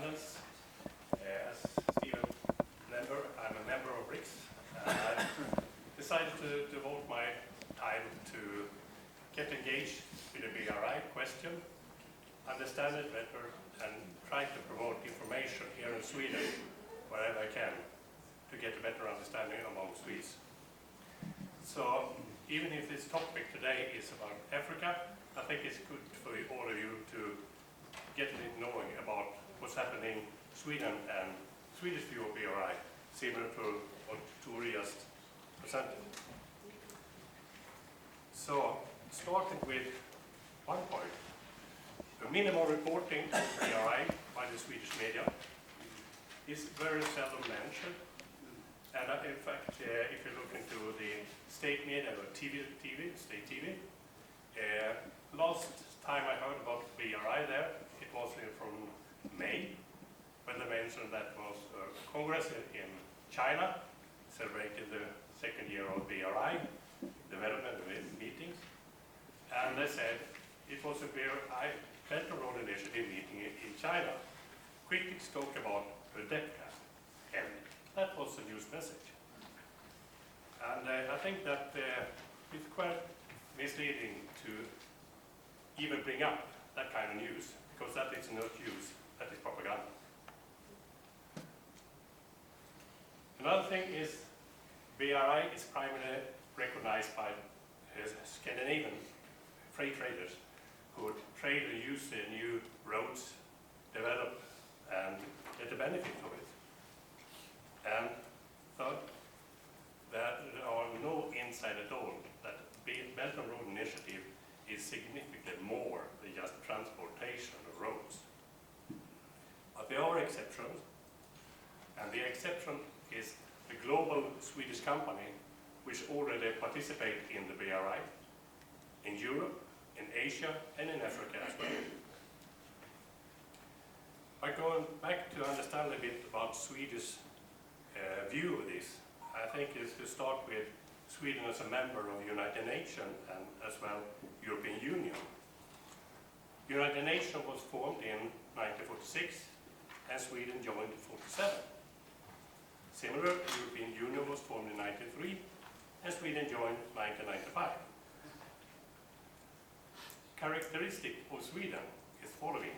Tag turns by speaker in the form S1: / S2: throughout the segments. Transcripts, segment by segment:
S1: panels. As Stephen member, I'm a member of BRIX, and I decided to devote my time to get engaged with the BRI question, understand it better, and try to promote information here in Sweden wherever I can to get a better understanding among Swedes. So even if this topic today is about Africa, I think it's good for all of you to get knowing about what's happening in Sweden and Swedish view of BRI, similar to what Tori just presented. So, starting with one point, the minimal reporting of BRI by the Swedish media is very seldom mentioned. And in fact, if you look into the state media or state TV, last time I heard about BRI there, it was from May, when they mentioned that was a Congress in China, celebrated the second year of BRI, development meetings, and they said it was a BRI Belt and Road Initiativ meeting in China. Critics talk about the debt cap, and that was the news message. And I think that it's quite misleading to even bring up that kind of news, because that is not news, that is propaganda. Another thing is BRI is primarily recognized by Scandinavian freight traders who trade and use the new roads, develop and get the benefit of it. And third, there are no insight at all that Belt and Road Initiativ is significantly more than just transportation of roads. But there are exceptions, and the exception is the global Swedish company which already participate in the BRI, in Europe, in Asia, and in Africa as well. By going back to understand a bit about Swedish view of this, I think is to start with Sweden as a member of the United Nations and as well European Union. United Nations was formed in 1946 and Sweden joined in 1947. Similar, European Union was formed in 1993 and Sweden joined in 1995. Characteristic of Sweden is following.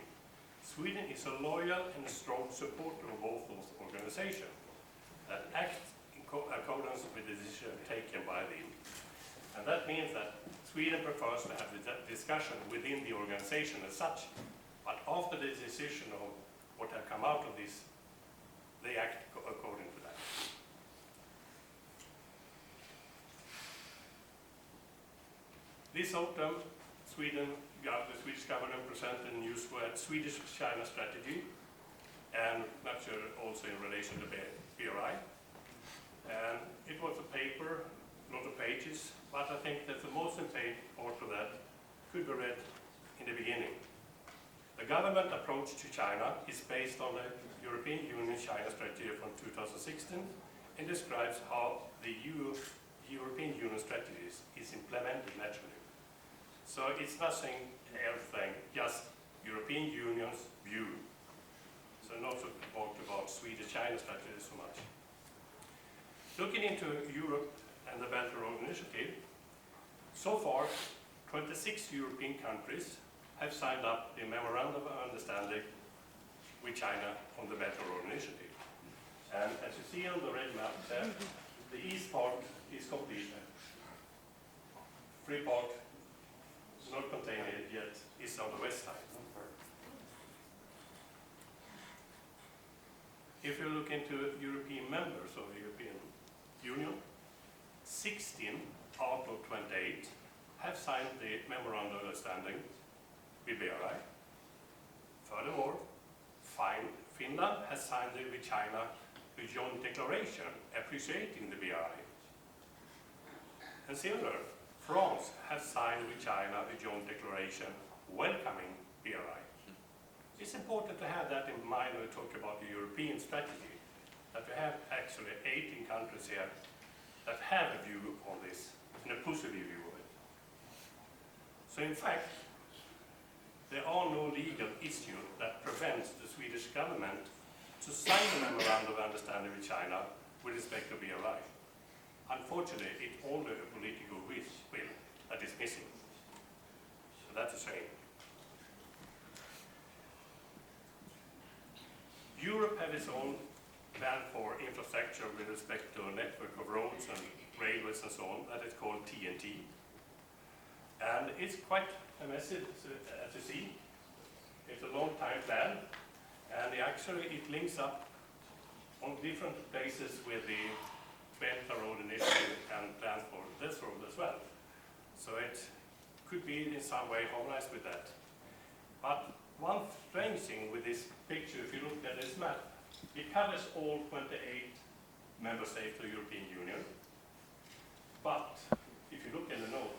S1: Sweden is a loyal and a strong supporter of both those organizations that act in accordance with the decision taken by them. And that means that Sweden prefers to have the discussion within the organization as such, but after the decision of what have come out of this, they act according to that. This autumn, the Swedish government presented a new Swedish-China strategy, and naturally also in relation to BRI. And it was a paper, a lot of pages, but I think that the most important part of that could be read in the beginning. The government approach to China is based on the European Union-China strategy from 2016 and describes how the European Union strategies is implemented naturally. So it's nothing else than just European Union's view. So not to talk about Swedish-China strategy so much. Looking into Europe and the Belt and Road Initiativ, so far 26 European countries have signed up the Memorandum of Understanding with China on the Belt and Road Initiativ. And as you see on the red map there, the east part is completed. Free part, not contained yet, is on the west side. If you look into European members of the European Union, 16 out of 28 have signed the Memorandum of Understanding with BRI. Furthermore, Finland has signed with China a joint declaration appreciating the BRI. And similar, France has signed with China a joint declaration welcoming BRI. It's important to have that in mind when we talk about the European strategy, that we have actually 18 countries here that have a view on this, and a positive view of it. So in fact, there are no legal issues that prevent prevents the Swedish government to sign a memorandum of understanding with China with respect to BRI. Unfortunately, it's only a political will that is missing. So that's a shame. Europe has its own plan for infrastructure with respect to a network of roads and railways and so on, that is called TNT. And it's quite a messy, as you see. It's a long time plan, and it links up on different places with the Belt and Road Initiativ and plans for this road as well. So it could be in some way harmonized with that. But one strange thing with this picture, if you look at this map, it covers all 28 member states of the European Union. But if you look in the north,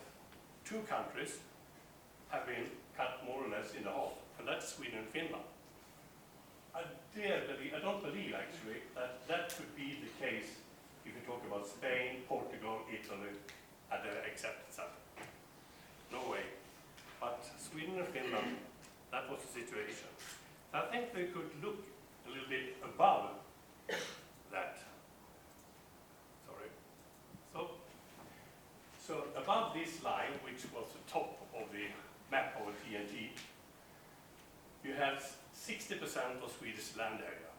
S1: 2 countries have been cut more or less in the half, and that's Sweden and Finland. I don't believe actually that that could be the case if you talk about Spain, Portugal, Italy, and the accepted side. No way. But Sweden and Finland, that was the situation. I think they could look a little bit above that. Sorry. So above this line, which was the top of the map of the TNT, you have 60% of Swedish land area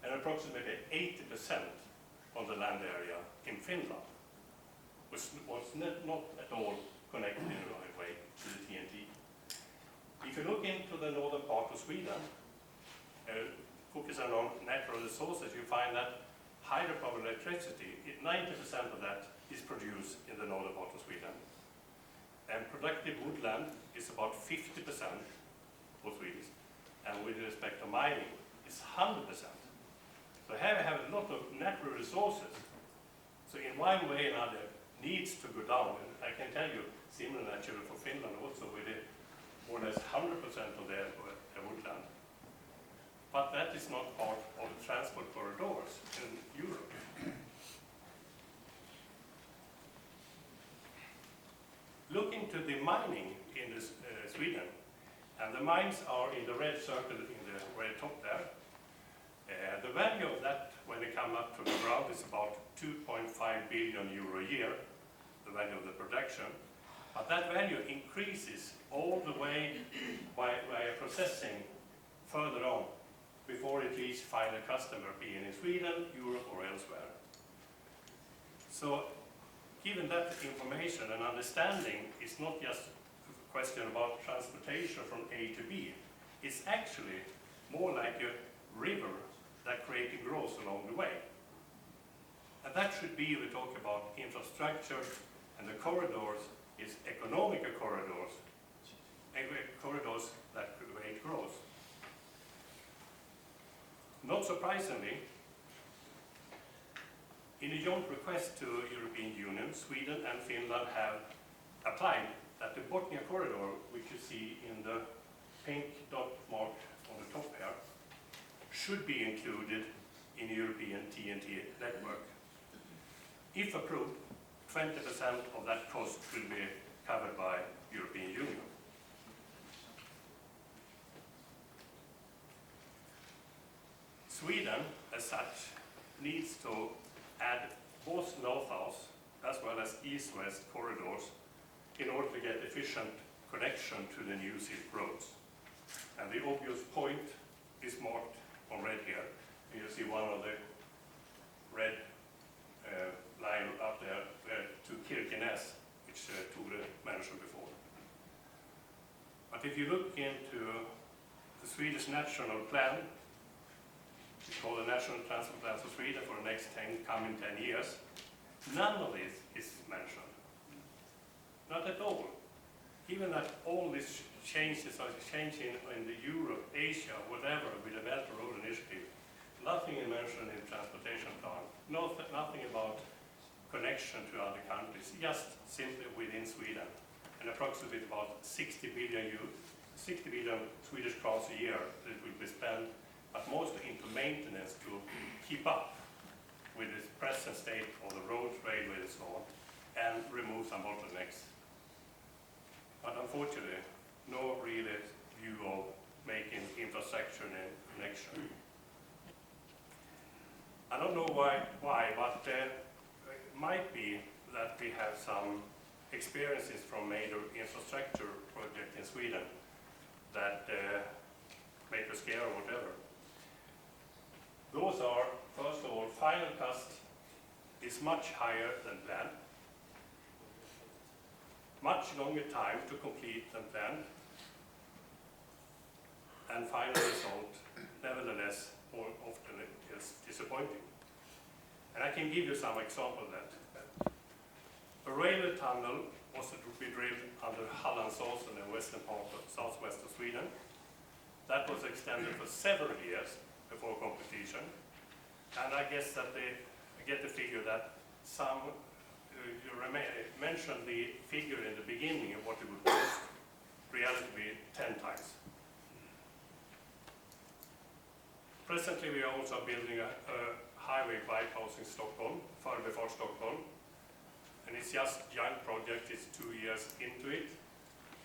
S1: and approximately 80% of the land area in Finland was not at all connected in the right way to the TNT. If you look into the northern part of Sweden, focusing on natural resources, you find that hydropower electricity, 90% of that is produced in the northern part of Sweden. And productive woodland is about 50% for Sweden. And with respect to mining, it's 100%. So here we have a lot of natural resources. So in one way or another, needs to go down. And I can tell you, similar naturally for Finland also, with more or less 100% of their woodland. But that is not part of the transport corridors in Europe. Looking to the mining in Sweden, and the mines are in the red circle in the red top there. The value of that, when they come up to the ground, is about 2.5 billion euro a year, the value of the production. But that value increases all the way by processing further on before it reaches final customer, being in Sweden, Europe, or elsewhere. So, given that information and understanding, it's not just a question about transportation from A to B. It's actually more like a river that creates growth along the way. And that should be, we talk about infrastructure, and the corridors is economical corridors, corridors that create growth. Not surprisingly, in a joint request to European Union, Sweden and Finland have applied that the Botnia corridor, which you see in the pink dot mark on the top here, should be included in the European TNT network. If approved, 20% of that cost will be covered by European Union. Sweden, as such, needs to add both north-south as well as east-west corridors in order to get efficient connection to the new Silk roads. And the obvious point is marked on red here. You see one of the red line up there to Kirkenes, which Tore mentioned before. But if you look into the Swedish national plan, we call the National Transport Plan for Sweden for the next coming 10 years, none of this is mentioned. Not at all. Even that all these changes are changing in the Europe, Asia, whatever, with the Belt and Road Initiativ, nothing is mentioned in the transportation plan. Nothing about connection to other countries, just simply within Sweden. And approximately about 60 billion Swedish crowns a year that will be spent, but mostly into maintenance to keep up with the present state of the roads, railways, and so on, and remove some bottlenecks. But unfortunately, no real view of making infrastructure cooperation. I don't know why, but it might be that we have some experiences from major infrastructure project in Sweden that make us scare or whatever. Those are, first of all, final cost is much higher than planned, much longer time to complete than planned, and final result, nevertheless, more often it is disappointing. And I can give you some examples of that. A railway tunnel was to be drilled under Hallandsåsen in western part of southwest of Sweden. That was extended for several years before completion. And I guess that they get the figure that some, you mentioned the figure in the beginning of what it would cost, reality be 10 times. Presently we are also building a highway bypassing Stockholm, Förbifart Stockholm. And it's just a young project, it's 2 years into it.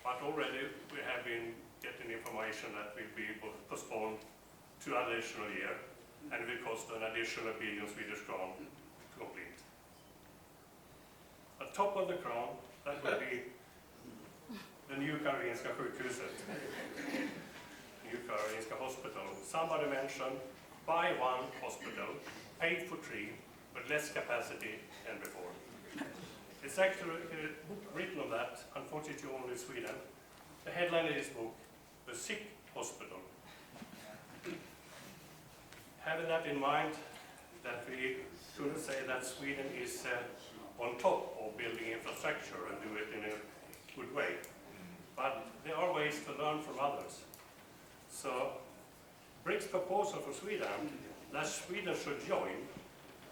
S1: But already we have been getting information that will be postponed 2 additional years, and it will cost an additional 1 billion Swedish crown to complete. At top of the crown, that will be the new Karolinska sjukhuset, new Karolinska hospital. Somebody mentioned, buy 1 hospital, paid for 3, but less capacity than before. It's actually written on that, unfortunately only in Sweden. The headline of this book, The Sick Hospital. Having that in mind, that we shouldn't say that Sweden is on top of building infrastructure and do it in a good way. But there are ways to learn from others. So, BRIC's proposal for Sweden, that Sweden should join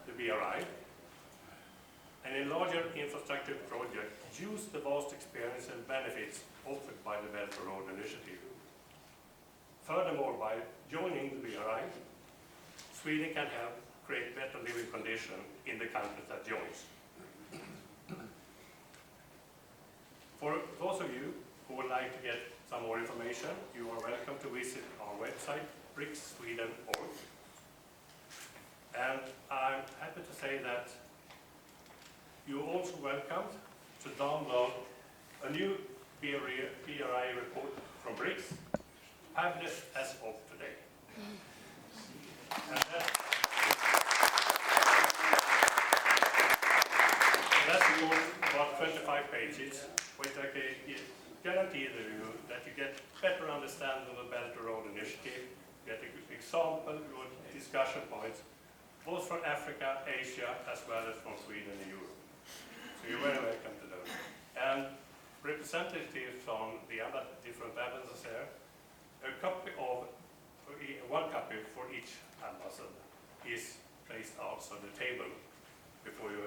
S1: the BRI, and in larger infrastructure project, use the vast experience and benefits offered by the Belt and Road Initiativ. Furthermore, by joining the BRI, Sweden can help create better living conditions in the countries that joins. For those of you who would like to get some more information, you are welcome to visit our website, brixsweden.org. And I'm happy to say that you're also welcome to download a new BRI report from BRICS, published as of today. And that's about 25 pages, which I can guarantee you that you get better understanding of the Belt and Road Initiativ, get an example, good discussion points, both from Africa, Asia, as well as from Sweden and Europe. So you're very welcome to those. And representatives from the other different ambassadors here, one copy for each ambassador is placed outside the table before you